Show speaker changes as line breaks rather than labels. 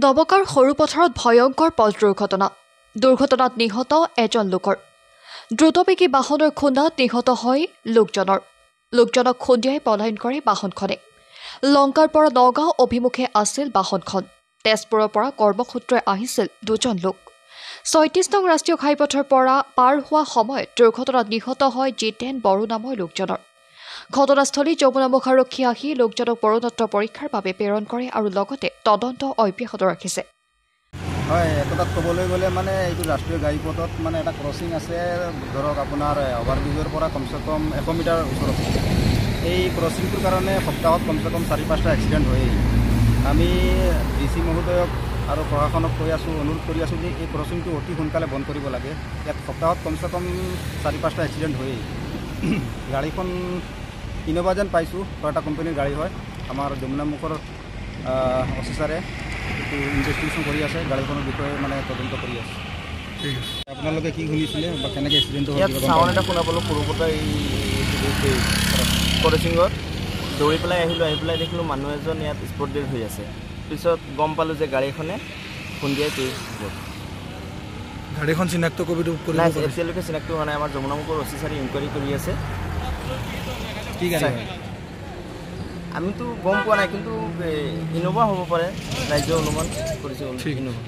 দবকাৰ সৰু পথাৰত ভয়ংকৰ পথ দুৰ্ঘটনাত নিহত এজন লোকৰ দ্ৰুতবেগী বাহনৰ খুন্দাত নিহত হয় লোকজনক খুন্দিয়াই পলায়ন কৰে বাহনখনে লংকাৰ পৰা নগাঁও অভিমুখে আছিল বাহনখন তেজপুৰৰ পৰা কৰ্মসূত্ৰে আহিছিল দুজন লোক ৩৬ নং ৰাষ্ট্ৰীয় ঘাইপথৰ পৰা পাৰ হোৱা সময়ত দুৰ্ঘটনাত নিহত হয় জিতেন বড়ো নামৰ লোকজনৰ ঘটনাস্থলী যমুনামুখ আৰক্ষী আহি লোকজনক মৰণোত্তৰ পৰীক্ষাৰ বাবে প্ৰেৰণ কৰে আৰু লগতে তদন্ত অব্যাহত ৰাখিছে।
হয়, একতাত ক'বলৈ গ'লে মানে এইটো ৰাষ্ট্ৰীয় ঘাইপথত মানে এটা ক্ৰছিং আছে ধৰক আপোনাৰ অভাৰব্ৰিজৰ পৰা কমচে কম 100 মিটাৰ ওচৰত এই ক্ৰছিংটোৰ কাৰণে সপ্তাহত কমচে কম 4-5টা এক্সিডেণ্ট হয়েই। আমি ডিচি মহোদয়ক আৰু প্ৰশাসনক কৈ আছোঁ, অনুৰোধ কৰি আছোঁ যে এই ক্ৰছিংটো অতি সোনকালে বন্ধ কৰিব লাগে। ইয়াত সপ্তাহত কমচে কম 4-5টা এক্সিডেণ্ট হয়েই। গাড়ীখন ইন'ভা যেন পাইছোঁ, এটা কোম্পানীৰ গাড়ী হয়। আমাৰ যমুনামুখৰ অফিচাৰে এইটো ইনভেষ্টিগেশ্যন কৰি আছে, গাড়ীখনৰ বিষয়ে মানে তদন্ত কৰি আছে। ঠিক আছে, আপোনালোকে কি শুনিছিলে বা কেনেকৈ এক্সিডেণ্ট হ'ল?
চাউণ্ড এটা শুনা পালোঁ সৰুপতা এই ক্ৰছিঙত দৌৰি পেলাই আহিলোঁ, আহি পেলাই দেখিলোঁ মানুহ এজন ইয়াত স্পট ডেড হৈ আছে। পিছত গম পালোঁ যে গাড়ীখনে খুন্দিয়াই গ'ল।
গাড়ীখন চিনাক্ত কৰিব
নাই, এতিয়ালৈকে চিনাক্ত হোৱা নাই। আমাৰ যমুনামুখৰ অফিচাৰে ইনকুৱাৰী কৰি আছে।
কি গাড়ী হয়
আমিতো গম পোৱা নাই, কিন্তু ইন'ভা হ'ব পাৰে, ৰাজ্য অনুমান কৰিছে ইন'ভা।